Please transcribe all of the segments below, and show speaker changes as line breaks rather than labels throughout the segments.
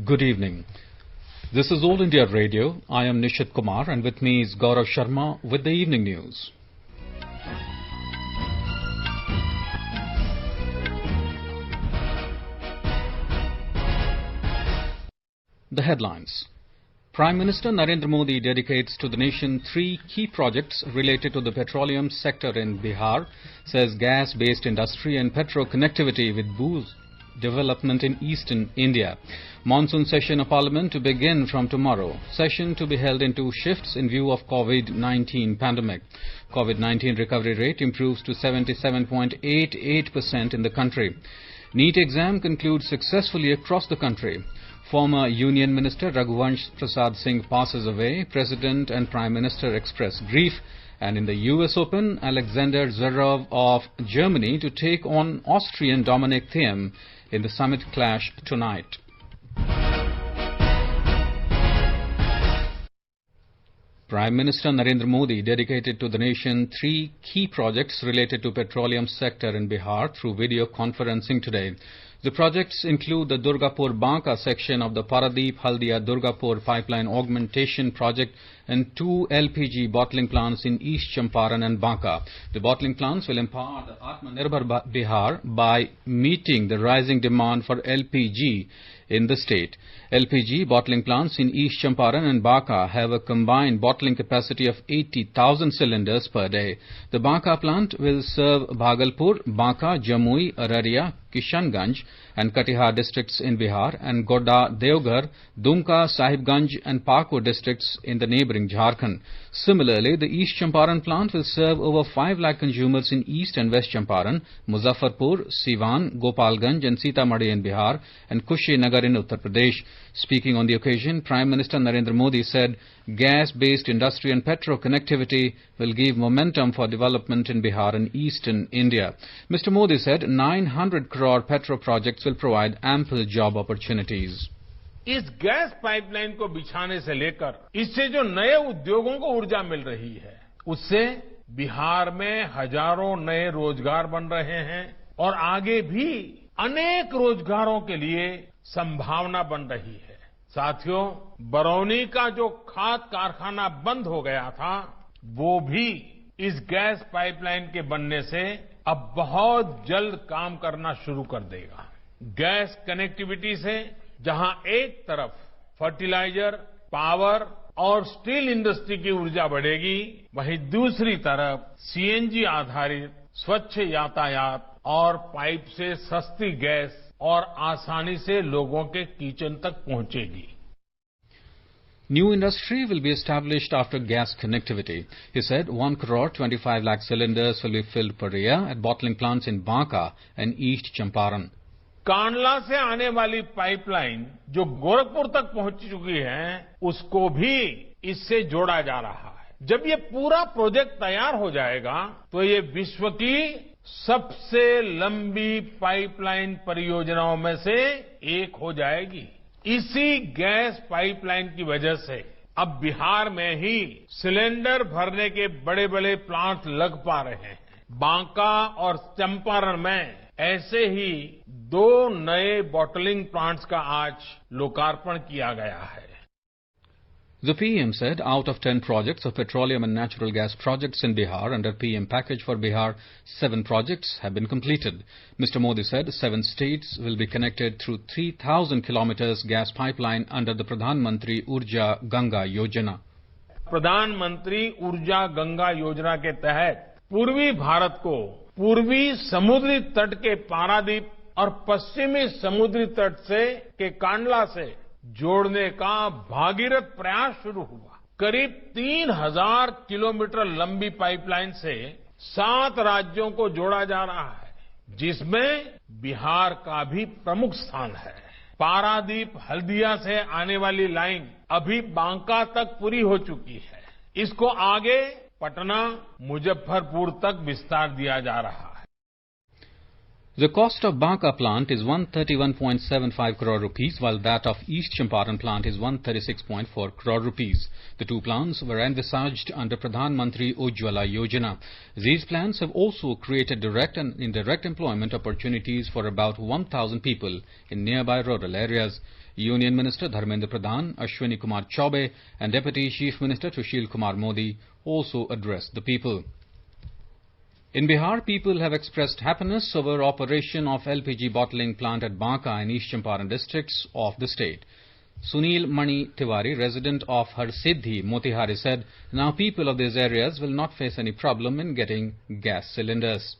Good evening. This is All India Radio. I am Nishit Kumar and with me is Gaurav Sharma with the evening news. The headlines. Prime Minister Narendra Modi dedicates to the nation 3 key projects related to the petroleum sector in Bihar, says gas-based industry and petro connectivity with boost development in eastern India. Monsoon session of Parliament to begin from tomorrow. Session to be held in 2 shifts in view of COVID-19 pandemic. COVID-19 recovery rate improves to 77.88% in the country. NEET exam concludes successfully across the country. Former Union Minister Raghuvansh Prasad Singh passes away. President and Prime Minister express grief. And in the US Open, Alexander Zverev of Germany to take on Austrian Dominic Thiem in the summit clash tonight. Prime Minister Narendra Modi dedicated to the nation 3 key projects related to petroleum sector in Bihar through video conferencing today. The projects include the Durgapur-Banka section of the Paradeep-Haldia-Durgapur pipeline augmentation project and 2 LPG bottling plants in East Champaran and Banka. The bottling plants will empower the Atmanirbhar Bihar by meeting the rising demand for LPG in the state. LPG bottling plants in East Champaran and Banka have a combined bottling capacity of 80,000 cylinders per day. The Banka plant will serve Bhagalpur, Banka, Jamui, Araria, Kishanganj and Katihar districts in Bihar and Godda, Deoghar, Dumka, Sahibganj and Pakur districts in the neighbouring Jharkhand. Similarly, the East Champaran plant will serve over 5 lakh consumers in East and West Champaran, Muzaffarpur, Siwan, Gopalganj and Sitamarhi in Bihar and Kushinagar in Uttar Pradesh. Speaking on the occasion, Prime Minister Narendra Modi said gas-based industry and petro connectivity will give momentum for development in Bihar and eastern India. Mr. Modi said 900 crore petro projects will provide ample job opportunities.
इस gas pipeline को बिछाने से लेकर इससे जो नए उद्योगों को ऊर्जा मिल रही है, उससे बिहार में हजारों नए रोजगार बन रहे हैं और आगे भी अनेक रोजगारों के लिए संभावना बन रही है। साथियों, बरौनी का जो खाद कारखाना बंद हो गया था, वो भी इस गैस पाइपलाइन के बनने से अब बहुत जल्द काम करना शुरू कर देगा। गैस कनेक्टिविटी से जहां एक तरफ फर्टिलाइजर, पावर और स्टील इंडस्ट्री की ऊर्जा बढ़ेगी, वहीं दूसरी तरफ सीएनजी आधारित स्वच्छ यातायात और पाइप से सस्ती गैस और आसानी से लोगों के किचन तक पहुंचेगी।
New industry will be established after gas connectivity. He said 1 crore 25 lakh cylinders will be filled per year at bottling plants in Banka and East Champaran.
Kandla से आने वाली पाइपलाइन जो गोरखपुर तक पहुंच चुकी है, उसको भी इससे जोड़ा जा रहा है। जब ये पूरा प्रोजेक्ट तैयार हो जाएगा, तो ये विश्व की सबसे लंबी पाइपलाइन परियोजनाओं में से एक हो जाएगी। इसी गैस पाइपलाइन की वजह से अब बिहार में ही सिलेंडर भरने के बड़े बड़े प्लांट लग पा रहे हैं। बांका और चंपारण में ऐसे ही 2 नए बॉटलिंग प्लांट्स का आज लोकार्पण किया गया है।
The PM said out of 10 projects of petroleum and natural gas projects in Bihar under PM package for Bihar, 7 projects have been completed. Mr. Modi said 7 states will be connected through 3,000 kilometers gas pipeline under the Pradhan Mantri Urja Ganga Yojana.
प्रधानमंत्री ऊर्जा गंगा योजना के तहत पूर्वी भारत को पूर्वी समुद्री तट के पारादीप और पश्चिमी समुद्री तट से के कांडला से जोड़ने का भागीरथ प्रयास शुरू हुआ। करीब 3,000 किलोमीटर लंबी पाइपलाइन से 7 राज्यों को जोड़ा जा रहा है, जिसमें बिहार का भी प्रमुख स्थान है। पारादीप हल्दिया से आने वाली लाइन अभी बांका तक पूरी हो चुकी है। इसको आगे पटना, मुजफ्फरपुर तक विस्तार दिया जा रहा है।
The cost of Banka plant is 131.75 crore rupees, while that of East Champaran plant is 136.4 crore rupees. The two plants were envisaged under Pradhan Mantri Ujjwala Yojana. These plants have also created direct and indirect employment opportunities for about 1,000 people in nearby rural areas. Union Minister Dharmendra Pradhan, Ashwini Kumar Chaube and Deputy Chief Minister Sushil Kumar Modi also addressed the people. In Bihar, people have expressed happiness over operation of LPG bottling plant at Banka and East Champaran districts of the state. Sunil Mani Tiwari, resident of Harsiddhi, Motihari, said, now people of these areas will not face any problem in getting gas cylinders.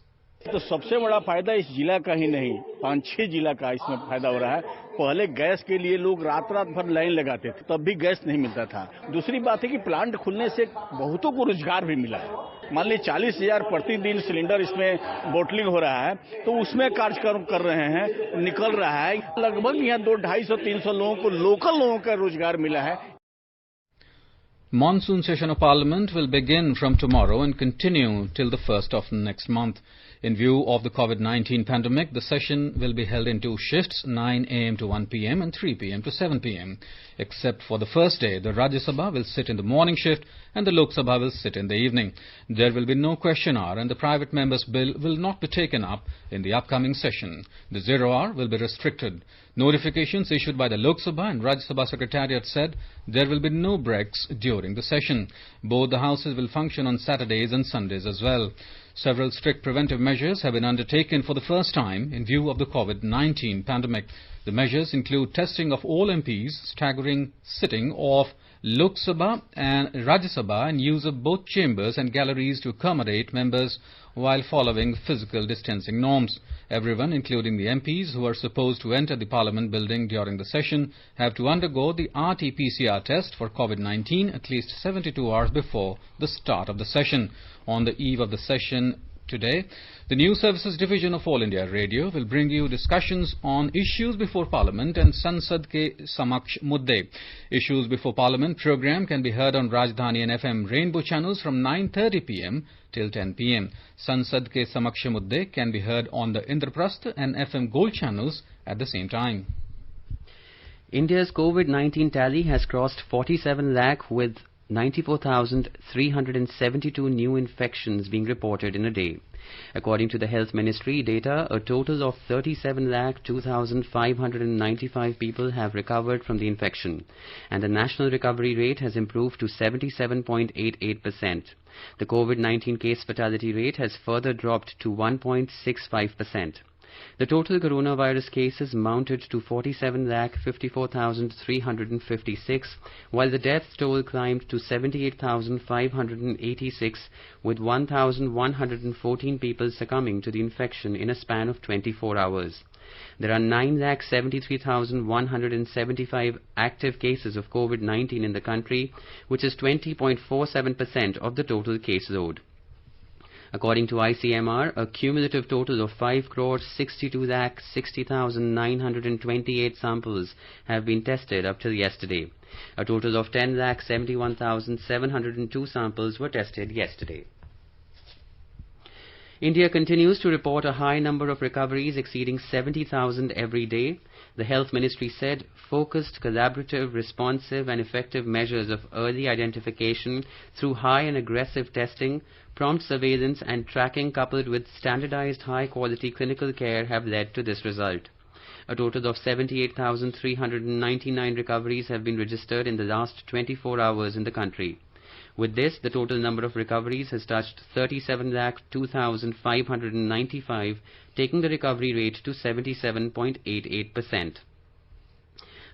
तो सबसे बड़ा फायदा इस जिला का ही नहीं 5-6 जिला का इसमें फायदा हो रहा है। पहले गैस के लिए लोग रात भर लाइन लगाते थे, तब भी गैस नहीं मिलता था। दूसरी बात है कि प्लांट खुलने से बहुतों को रोजगार भी मिला है। मान लीजिए 40,000 प्रतिदिन सिलेंडर इसमें बोटलिंग हो रहा है, तो उसमें कार्यक्रम कर रहे हैं, निकल रहा है। लगभग यहाँ 200-250-300 लोगों को लोकल लोगों का रोजगार मिला है।
Monsoon session of Parliament will begin from tomorrow and continue till the 1st of next month. In view of the COVID-19 pandemic, the session will be held in two shifts, 9 a.m. to 1 p.m. and 3 p.m. to 7 p.m. Except for the first day, the Rajya Sabha will sit in the morning shift and the Lok Sabha will sit in the evening. There will be no question hour and the private members' bill will not be taken up in the upcoming session. The 0 hour will be restricted. Notifications issued by the Lok Sabha and Rajya Sabha Secretariat said there will be no breaks during the session. Both the houses will function on Saturdays and Sundays as well. Several strict preventive measures have been undertaken for the first time in view of the COVID-19 pandemic. The measures include testing of all MPs, staggering sitting of Lok Sabha and Rajya Sabha and use of both chambers and galleries to accommodate members while following physical distancing norms. Everyone, including the MPs who are supposed to enter the Parliament building during the session, have to undergo the RT-PCR test for COVID-19 at least 72 hours before the start of the session. On the eve of the session today, the News Services Division of All India Radio will bring you discussions on Issues Before Parliament and Sansad Ke Samaksh Mudde. Issues Before Parliament program can be heard on Rajdhani and FM Rainbow channels from 9:30 p.m. till 10 p.m. Sansad Ke Samaksh Mudde can be heard on the Indraprastha and FM Gold channels at the same time.
India's COVID-19 tally has crossed 47 lakh with 94,372 new infections being reported in a day. According to the Health Ministry data, a total of 37,02,595 people have recovered from the infection, and the national recovery rate has improved to 77.88%. The COVID-19 case fatality rate has further dropped to 1.65%. The total coronavirus cases mounted to 47,54,356, while the death toll climbed to 78,586, with 1,114 people succumbing to the infection in a span of 24 hours. There are 9,73,175 active cases of COVID-19 in the country, which is 20.47% of the total caseload. According to ICMR, a cumulative total of 5,62,60,928 samples have been tested up till yesterday. A total of 10,71,702 samples were tested yesterday. India continues to report a high number of recoveries exceeding 70,000 every day. The Health Ministry said focused, collaborative, responsive and effective measures of early identification through high and aggressive testing, prompt surveillance and tracking coupled with standardized high-quality clinical care have led to this result. A total of 78,399 recoveries have been registered in the last 24 hours in the country. With this, the total number of recoveries has touched 37,02,595, taking the recovery rate to 77.88%.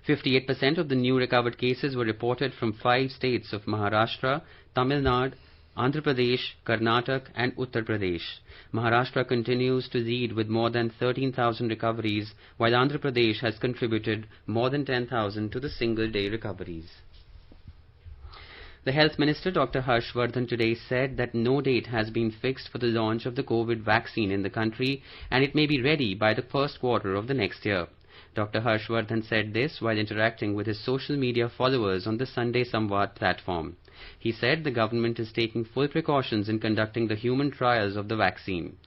58% of the new recovered cases were reported from 5 states of Maharashtra, Tamil Nadu, Andhra Pradesh, Karnataka and Uttar Pradesh. Maharashtra continues to lead with more than 13,000 recoveries, while Andhra Pradesh has contributed more than 10,000 to the single-day recoveries. The Health Minister, Dr. Harshvardhan, today said that no date has been fixed for the launch of the COVID vaccine in the country and it may be ready by the first quarter of the next year. Dr. Harshvardhan said this while interacting with his social media followers on the Sunday Samvad platform. He said the government is taking full precautions in conducting the human trials of the vaccine.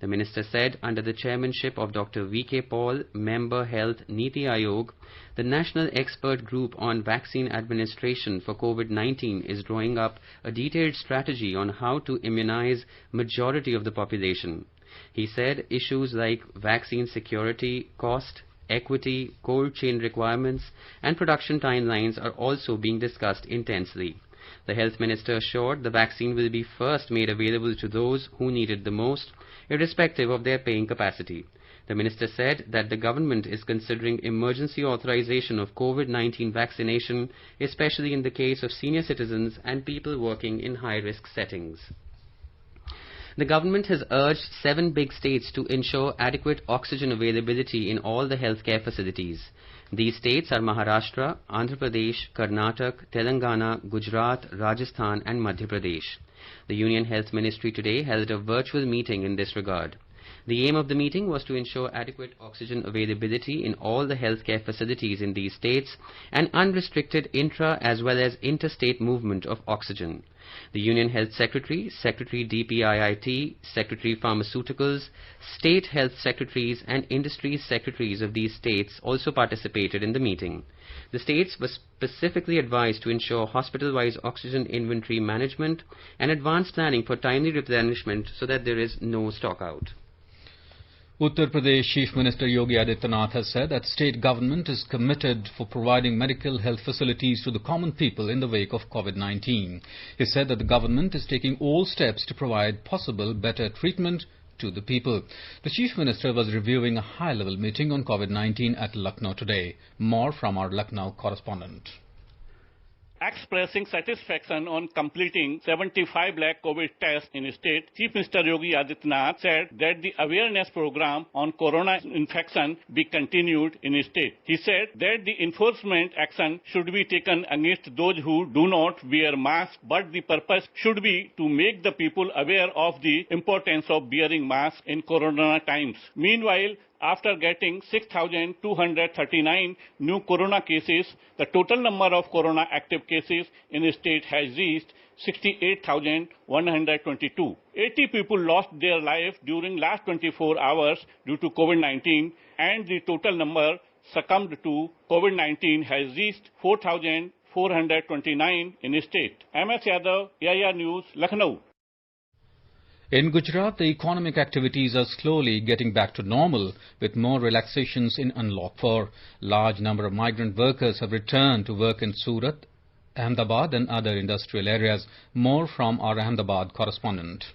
The minister said under the chairmanship of Dr. V.K. Paul, member Health Niti Aayog, the National Expert Group on Vaccine Administration for COVID-19 is drawing up a detailed strategy on how to immunize majority of the population. He said issues like vaccine security, cost, equity, cold chain requirements and production timelines are also being discussed intensely. The health minister assured the vaccine will be first made available to those who need it the most, irrespective of their paying capacity. The minister said that the government is considering emergency authorization of COVID-19 vaccination, especially in the case of senior citizens and people working in high-risk settings. The government has urged 7 big states to ensure adequate oxygen availability in all the healthcare facilities. These states are Maharashtra, Andhra Pradesh, Karnataka, Telangana, Gujarat, Rajasthan and Madhya Pradesh. The Union Health Ministry today held a virtual meeting in this regard. The aim of the meeting was to ensure adequate oxygen availability in all the healthcare facilities in these states and unrestricted intra as well as interstate movement of oxygen. The Union Health Secretary, Secretary DPIIT, Secretary Pharmaceuticals, State Health Secretaries and Industries Secretaries of these states also participated in the meeting. The states were specifically advised to ensure hospital-wise oxygen inventory management and advanced planning for timely replenishment so that there is no stockout.
Uttar Pradesh Chief Minister Yogi Adityanath has said that state government is committed for providing medical health facilities to the common people in the wake of COVID-19. He said that the government is taking all steps to provide possible better treatment to the people. The Chief Minister was reviewing a high-level meeting on COVID-19 at Lucknow today. More from our Lucknow correspondent.
Expressing satisfaction on completing 75 lakh COVID tests in the state, Chief Minister Yogi Adityanath said that the awareness program on corona infection be continued in the state. He said that the enforcement action should be taken against those who do not wear masks, but the purpose should be to make the people aware of the importance of wearing masks in corona times. Meanwhile, after getting 6,239 new corona cases, the total number of corona active cases in the state has reached 68,122. 80 people lost their life during last 24 hours due to COVID-19, and the total number succumbed to COVID-19 has reached 4,429 in the state. MS Yadav, AIR News, Lucknow.
In Gujarat, the economic activities are slowly getting back to normal with more relaxations in Unlock 4. Large number of migrant workers have returned to work in Surat, Ahmedabad and other industrial areas. More from our Ahmedabad correspondent.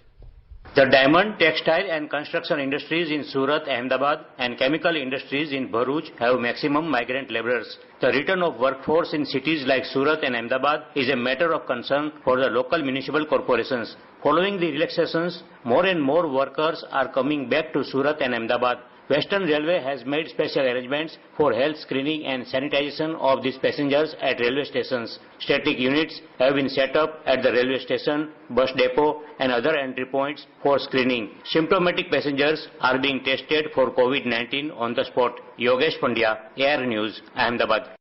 The diamond, textile and construction industries in Surat, Ahmedabad and chemical industries in Bharuch have maximum migrant laborers. The return of workforce in cities like Surat and Ahmedabad is a matter of concern for the local municipal corporations. Following the relaxations, more and more workers are coming back to Surat and Ahmedabad. Western Railway has made special arrangements for health screening and sanitization of these passengers at railway stations. Static units have been set up at the railway station, bus depot and other entry points for screening. Symptomatic passengers are being tested for COVID-19 on the spot. Yogesh Pandya, AIR News, Ahmedabad.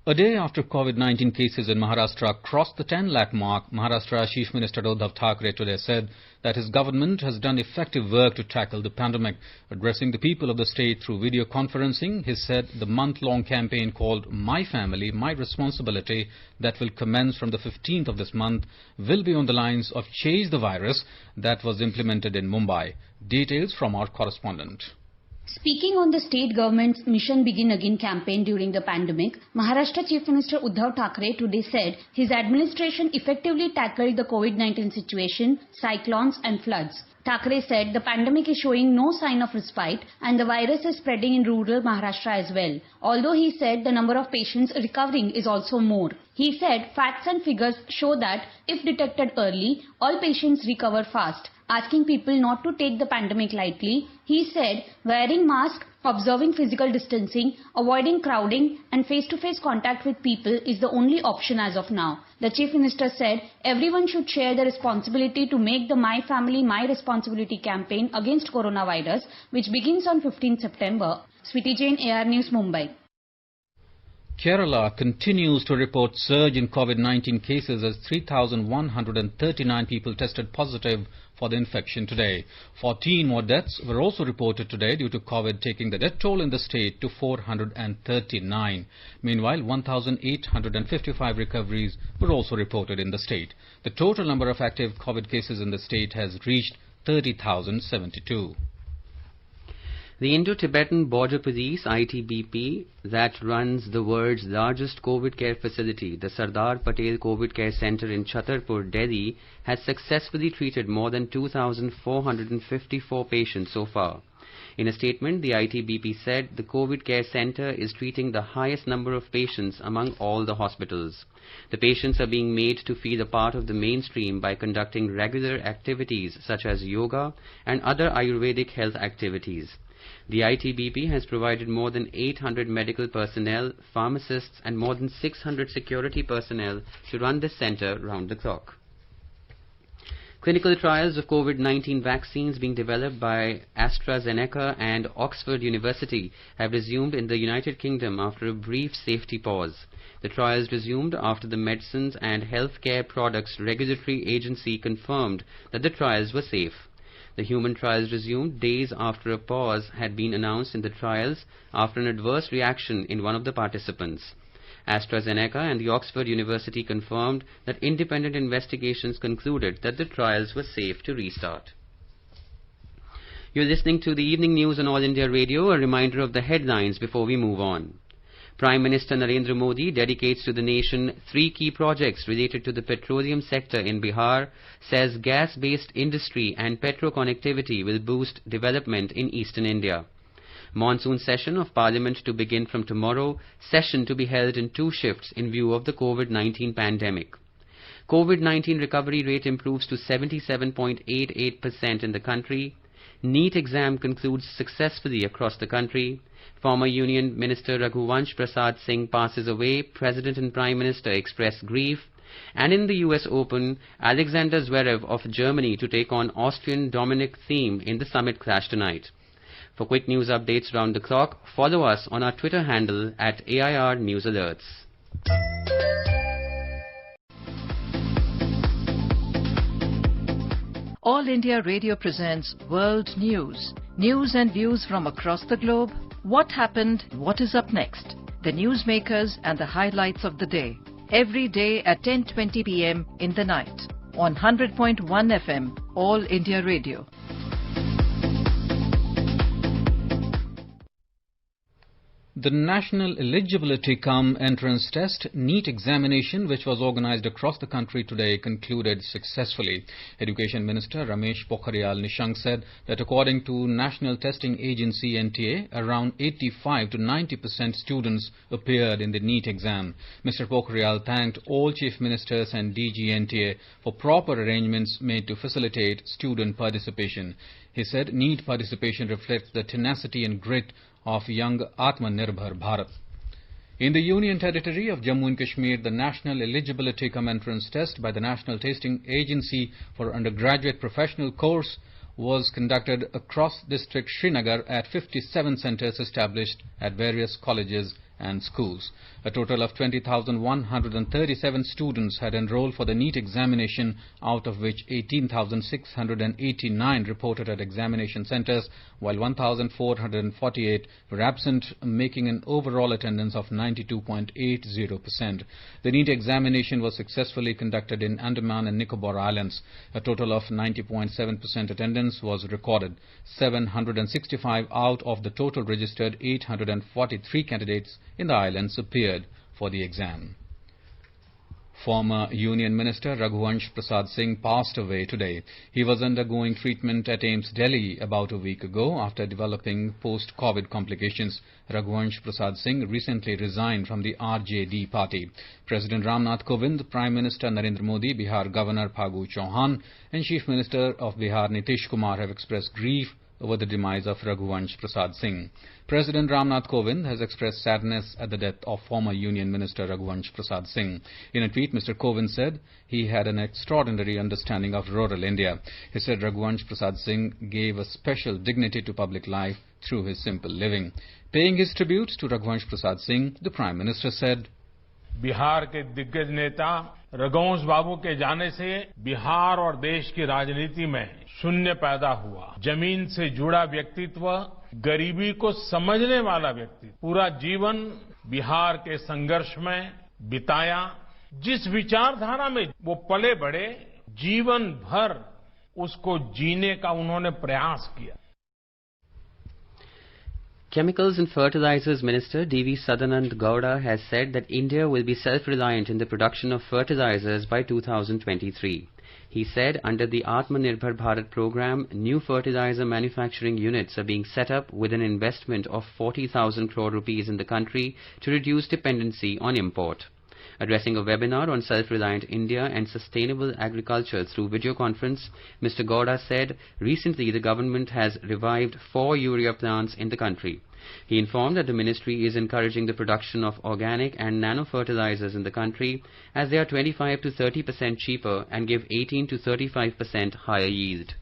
A day after COVID-19 cases in Maharashtra crossed the 10 lakh mark, Maharashtra Chief Minister Uddhav Thackeray today said that his government has done effective work to tackle the pandemic. Addressing the people of the state through video conferencing, he said the month-long campaign called My Family, My Responsibility that will commence from the 15th of this month will be on the lines of Chase the Virus that was implemented in Mumbai. Details from our correspondent.
Speaking on the state government's Mission Begin Again campaign during the pandemic, Maharashtra Chief Minister Uddhav Thackeray today said his administration effectively tackled the COVID-19 situation, cyclones and floods. Thackeray said the pandemic is showing no sign of respite and the virus is spreading in rural Maharashtra as well. Although he said the number of patients recovering is also more. He said facts and figures show that if detected early, all patients recover fast. Asking people not to take the pandemic lightly, he said wearing masks, observing physical distancing, avoiding crowding and face-to-face contact with people is the only option as of now. The Chief Minister said everyone should share the responsibility to make the My Family, My Responsibility campaign against coronavirus, which begins on 15 September. Sweetie Jain, AR News, Mumbai.
Kerala continues to report surge in COVID-19 cases as 3,139 people tested positive for the infection today. 14 more deaths were also reported today due to COVID, taking the death toll in the state to 439. Meanwhile, 1,855 recoveries were also reported in the state. The total number of active COVID cases in the state has reached 30,072.
The Indo-Tibetan Border Police ITBP that runs the world's largest COVID care facility, the Sardar Patel COVID Care Center in Chhatarpur, Delhi, has successfully treated more than 2,454 patients so far. In a statement, the ITBP said the COVID care center is treating the highest number of patients among all the hospitals. The patients are being made to feel a part of the mainstream by conducting regular activities such as yoga and other Ayurvedic health activities. The ITBP has provided more than 800 medical personnel, pharmacists and more than 600 security personnel to run this center round the clock. Clinical trials of COVID-19 vaccines being developed by AstraZeneca and Oxford University have resumed in the United Kingdom after a brief safety pause. The trials resumed after the Medicines and Healthcare Products Regulatory Agency confirmed that the trials were safe. The human trials resumed days after a pause had been announced in the trials after an adverse reaction in one of the participants. AstraZeneca and the Oxford University confirmed that independent investigations concluded that the trials were safe to restart. You're listening to the evening news on All India Radio. A reminder of the headlines before we move on. Prime Minister Narendra Modi dedicates to the nation 3 key projects related to the petroleum sector in Bihar, says gas-based industry and petro connectivity will boost development in eastern India. Monsoon session of Parliament to begin from tomorrow, session to be held in 2 shifts in view of the COVID-19 pandemic. COVID-19 recovery rate improves to 77.88% in the country. NEET exam concludes successfully across the country. Former Union Minister Raghuvansh Prasad Singh passes away. President and Prime Minister express grief. And in the US Open, Alexander Zverev of Germany to take on Austrian Dominic Thiem in the summit clash tonight. For quick news updates round the clock, follow us on our Twitter handle at AIR News Alerts.
All India Radio presents World News. News and views from across the globe. What happened? What is up next? The newsmakers and the highlights of the day. Every day at 10:20 p.m. in the night. On 100.1 FM, All India Radio.
The National Eligibility Cum Entrance Test NEET examination, which was organized across the country today, concluded successfully. Education Minister Ramesh Pokhriyal Nishank said that according to National Testing Agency NTA, around 85 to 90% students appeared in the NEET exam. Mr. Pokhriyal thanked all Chief Ministers and DG NTA for proper arrangements made to facilitate student participation. He said NEET participation reflects the tenacity and grit of young Atmanirbhar Bharat. In the Union Territory of Jammu and Kashmir, the National Eligibility Cum Entrance Test by the National Testing Agency for Undergraduate Professional Course was conducted across district Srinagar at 57 centres established at various colleges and schools. A total of 20,137 students had enrolled for the NEET examination, out of which 18,689 reported at examination centres, while 1,448 were absent, making an overall attendance of 92.80%. The NEET examination was successfully conducted in Andaman and Nicobar Islands. A total of 90.7% attendance was recorded. 765 out of the total registered 843 candidates in the islands appeared for the exam. Former Union Minister Raghuvansh Prasad Singh passed away today. He was undergoing treatment at AIIMS Delhi about a week ago after developing post-COVID complications. Raghuvansh Prasad Singh recently resigned from the RJD party. President Ramnath Kovind, Prime Minister Narendra Modi, Bihar Governor Phagu Chauhan and Chief Minister of Bihar Nitish Kumar have expressed grief over the demise of Raghuvansh Prasad Singh. President Ramnath Kovind has expressed sadness at the death of former Union Minister Raghuvansh Prasad Singh. In a tweet, Mr. Kovind said he had an extraordinary understanding of rural India. He said Raghuvansh Prasad Singh gave a special dignity to public life through his simple living. Paying his tribute to Raghuvansh Prasad Singh, the Prime Minister said,
Bihar के दिग्गज नेता रघुवंश बाबू के जाने से बिहार और देश की राजनीति में शून्य पैदा हुआ। जमीन से जुड़ा व्यक्तित्व, गरीबी को समझने वाला व्यक्तित्व, पूरा जीवन बिहार के संघर्ष में बिताया। जिस विचारधारा में वो पले बढ़े, जीवन भर उसको जीने का उन्होंने प्रयास किया।
Chemicals and Fertilizers Minister D.V. Sadanand Gowda has said that India will be self-reliant in the production of fertilizers by 2023. He said under the Atmanirbhar Bharat program, new fertilizer manufacturing units are being set up with an investment of 40,000 crore rupees in the country to reduce dependency on import. Addressing a webinar on self-reliant India and sustainable agriculture through video conference, Mr. Gowda said recently the government has revived 4 urea plants in the country. He informed that the ministry is encouraging the production of organic and nano fertilizers in the country as they are 25 to 30% cheaper and give 18 to 35% higher yield.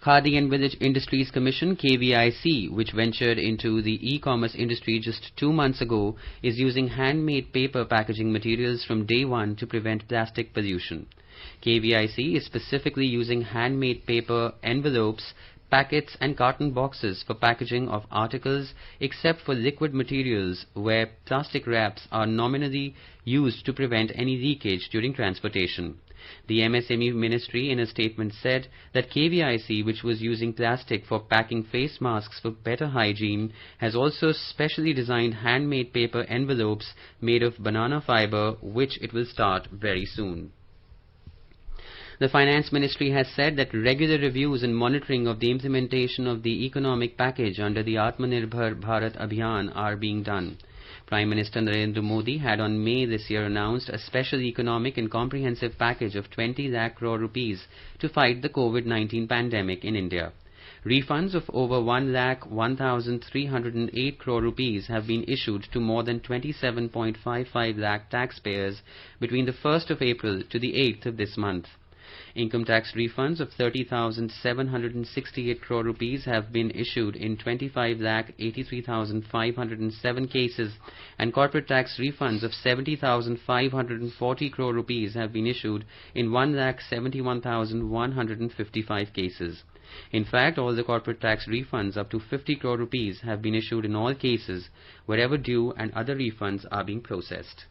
Khadi and Village Industries Commission KVIC, which ventured into the e-commerce industry just 2 months ago, is using handmade paper packaging materials from day one to prevent plastic pollution. KVIC is specifically using handmade paper envelopes, packets and carton boxes for packaging of articles except for liquid materials where plastic wraps are nominally used to prevent any leakage during transportation. The MSME ministry in a statement said that KVIC, which was using plastic for packing face masks for better hygiene, has also specially designed handmade paper envelopes made of banana fiber, which it will start very soon. The Finance Ministry has said that regular reviews and monitoring of the implementation of the economic package under the Atmanirbhar Bharat Abhiyan are being done. Prime Minister Narendra Modi had on May this year announced a special economic and comprehensive package of 20 lakh crore rupees to fight the COVID-19 pandemic in India. Refunds of over 1,0308 crore rupees have been issued to more than 27.55 lakh taxpayers between the 1st of April to the 8th of this month. Income tax refunds of 30,768 crore rupees have been issued in 25,83,507 cases, and corporate tax refunds of 70,540 crore rupees have been issued in 1,71,155 cases. In fact, all the corporate tax refunds up to 50 crore rupees have been issued in all cases wherever due and other refunds are being processed.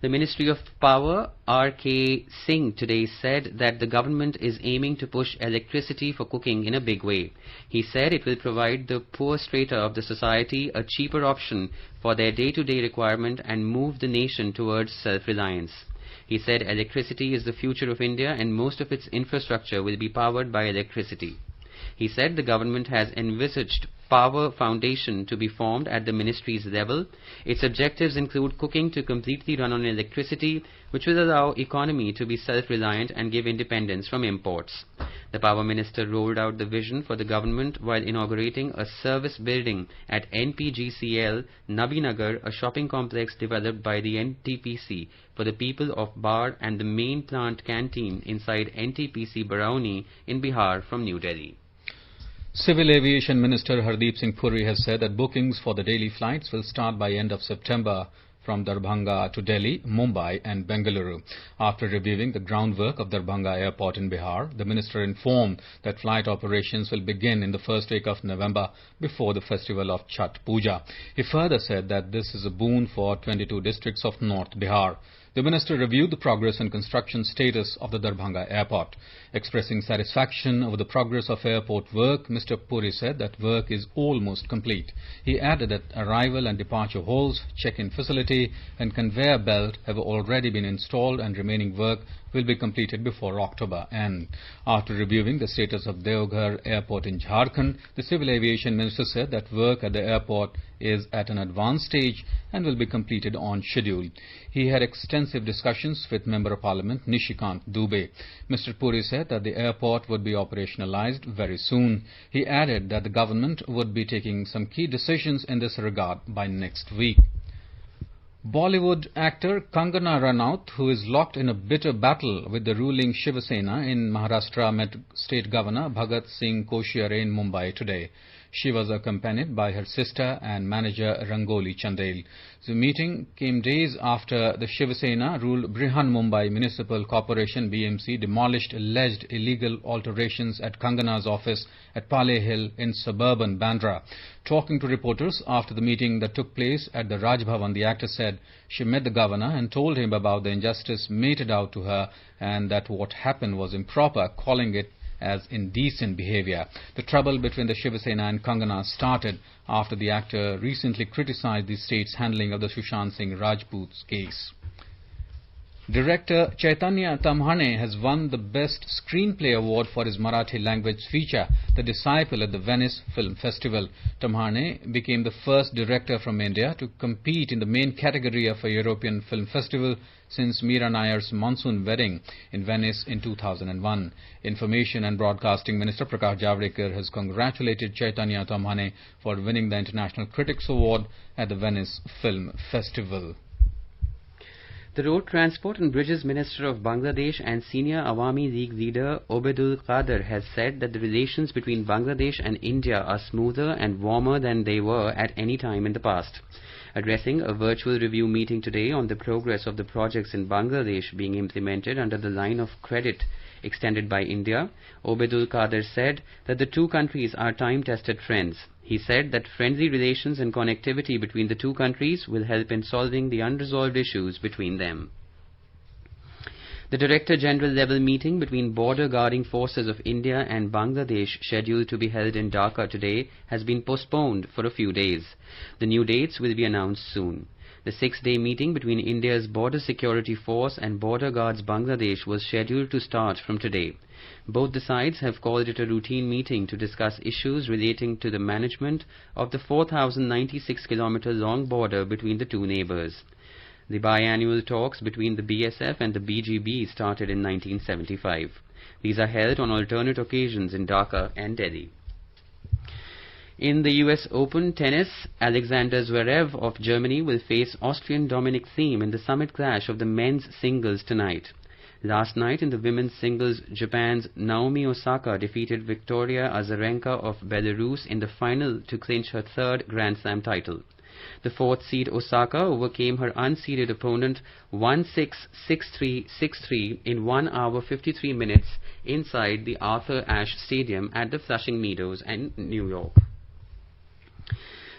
The Ministry of Power, R.K. Singh, today said that the government is aiming to push electricity for cooking in a big way. He said it will provide the poor strata of the society a cheaper option for their day-to-day requirement and move the nation towards self-reliance. He said electricity is the future of India and most of its infrastructure will be powered by electricity. He said the government has envisaged Power Foundation to be formed at the ministry's level. Its objectives include cooking to completely run on electricity, which will allow economy to be self-reliant and give independence from imports. The Power Minister rolled out the vision for the government while inaugurating a service building at NPGCL Nabinagar, a shopping complex developed by the NTPC for the people of Bar, and the main plant canteen inside NTPC Barauni in Bihar from New Delhi.
Civil Aviation Minister Hardeep Singh Puri has said that bookings for the daily flights will start by end of September from Darbhanga to Delhi, Mumbai and Bengaluru. After reviewing the groundwork of Darbhanga Airport in Bihar, the minister informed that flight operations will begin in the first week of November before the festival of Chhath Puja. He further said that this is a boon for 22 districts of North Bihar. The minister reviewed the progress and construction status of the Darbhanga Airport. Expressing satisfaction over the progress of airport work, Mr. Puri said that work is almost complete. He added that arrival and departure halls, check-in facility and conveyor belt have already been installed and remaining work will be completed before October end. After reviewing the status of Deoghar Airport in Jharkhand, the Civil Aviation Minister said that work at the airport is at an advanced stage and will be completed on schedule. He had extensive discussions with Member of Parliament Nishikant Dubey. Mr. Puri said that the airport would be operationalized very soon. He added that the government would be taking some key decisions in this regard by next week. Bollywood actor Kangana Ranaut, who is locked in a bitter battle with the ruling Shiva Sena in Maharashtra, met State Governor Bhagat Singh Koshyare in Mumbai today. She was accompanied by her sister and manager Rangoli Chandel. The meeting came days after the Shiva Sena ruled Brihan Mumbai Municipal Corporation BMC demolished alleged illegal alterations at Kangana's office at Pale Hill in suburban Bandra. Talking to reporters after the meeting that took place at the Raj Bhavan, the actor said she met the governor and told him about the injustice meted out to her and that what happened was improper, calling it as indecent behavior. The trouble between the Shiva Sena and Kangana started after the actor recently criticized the state's handling of the Sushant Singh Rajput's case. Director Chaitanya Tamhane has won the Best Screenplay Award for his Marathi language feature, The Disciple, at the Venice Film Festival. Tamhane became the first director from India to compete in the main category of a European film festival since Meera Nayar's Monsoon Wedding in Venice in 2001. Information and Broadcasting Minister Prakash Javadekar has congratulated Chaitanya Tamhane for winning the International Critics Award at the Venice Film Festival.
The Road Transport and Bridges Minister of Bangladesh and senior Awami League leader Obedul Qadir has said that the relations between Bangladesh and India are smoother and warmer than they were at any time in the past. Addressing a virtual review meeting today on the progress of the projects in Bangladesh being implemented under the line of credit extended by India, Obedul Qadir said that the two countries are time-tested friends. He said that friendly relations and connectivity between the two countries will help in solving the unresolved issues between them. The Director General level meeting between border guarding forces of India and Bangladesh, scheduled to be held in Dhaka today, has been postponed for a few days. The new dates will be announced soon. The 6-day meeting between India's Border Security Force and Border Guards Bangladesh was scheduled to start from today. Both the sides have called it a routine meeting to discuss issues relating to the management of the 4,096-kilometer-long border between the two neighbors. The biannual talks between the BSF and the BGB started in 1975. These are held on alternate occasions in Dhaka and Delhi. In the US Open tennis, Alexander Zverev of Germany will face Austrian Dominic Thiem in the summit clash of the men's singles tonight. Last night in the women's singles, Japan's Naomi Osaka defeated Victoria Azarenka of Belarus in the final to clinch her third Grand Slam title. The fourth seed Osaka overcame her unseeded opponent 1-6, 6-3, 6-3 in 1 hour 53 minutes inside the Arthur Ashe Stadium at the Flushing Meadows in New York.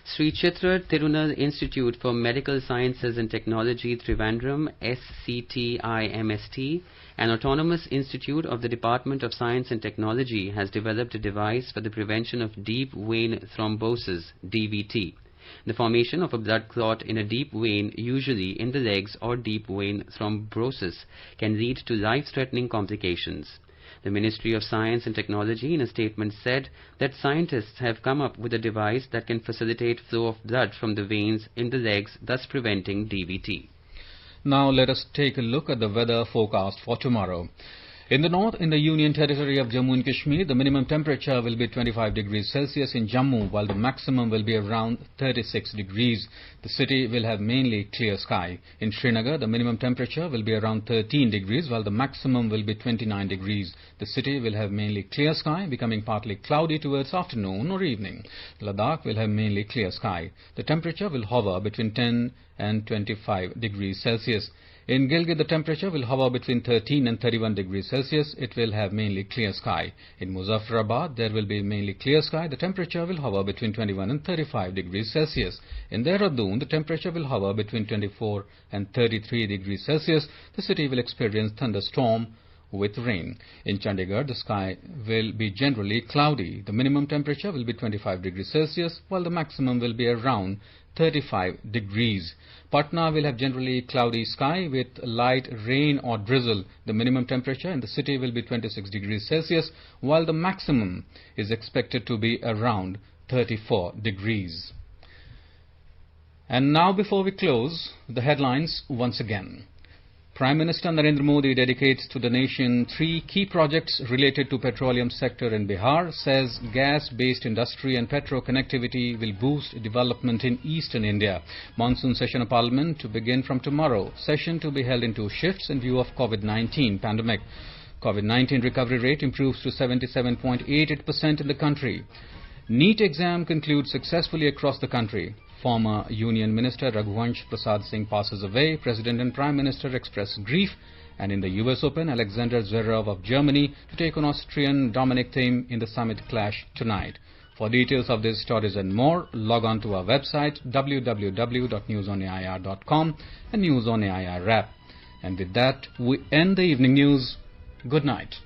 Sri Chitra Tirunal Institute for Medical Sciences and Technology Trivandrum, SCTIMST, an autonomous institute of the Department of Science and Technology, has developed a device for the prevention of deep vein thrombosis, DVT. The formation of a blood clot in a deep vein, usually in the legs, or deep vein thrombosis, can lead to life-threatening complications. The Ministry of Science and Technology in a statement said that scientists have come up with a device that can facilitate flow of blood from the veins in the legs, thus preventing DVT.
Now let us take a look at the weather forecast for tomorrow. In the north, in the Union Territory of Jammu and Kashmir, the minimum temperature will be 25 degrees Celsius in Jammu, while the maximum will be around 36 degrees. The city will have mainly clear sky. In Srinagar, the minimum temperature will be around 13 degrees, while the maximum will be 29 degrees. The city will have mainly clear sky, becoming partly cloudy towards afternoon or evening. Ladakh will have mainly clear sky. The temperature will hover between 10 and 25 degrees Celsius. In Gilgit, the temperature will hover between 13 and 31 degrees Celsius. It will have mainly clear sky. In Muzaffarabad, there will be mainly clear sky. The temperature will hover between 21 and 35 degrees Celsius. In Dehradun, the temperature will hover between 24 and 33 degrees Celsius. The city will experience thunderstorm with rain. In Chandigarh, the sky will be generally cloudy. The minimum temperature will be 25 degrees Celsius, while the maximum will be around 35 degrees. Patna will have generally cloudy sky with light rain or drizzle. The minimum temperature in the city will be 26 degrees Celsius, while the maximum is expected to be around 34 degrees. And now, before we close, the headlines once again. Prime Minister Narendra Modi dedicates to the nation 3 key projects related to petroleum sector in Bihar, says gas-based industry and petro connectivity will boost development in eastern India. Monsoon session of Parliament to begin from tomorrow. Session to be held in 2 shifts in view of COVID-19 pandemic. COVID-19 recovery rate improves to 77.88% in the country. NEET exam concludes successfully across the country. Former Union Minister Raghuvansh Prasad Singh passes away. President and Prime Minister express grief. And in the US Open, Alexander Zverev of Germany to take on Austrian Dominic Thiem in the summit clash tonight. For details of these stories and more, log on to our website www.newsonair.com and News on AIR app. And with that, we end the evening news. Good night.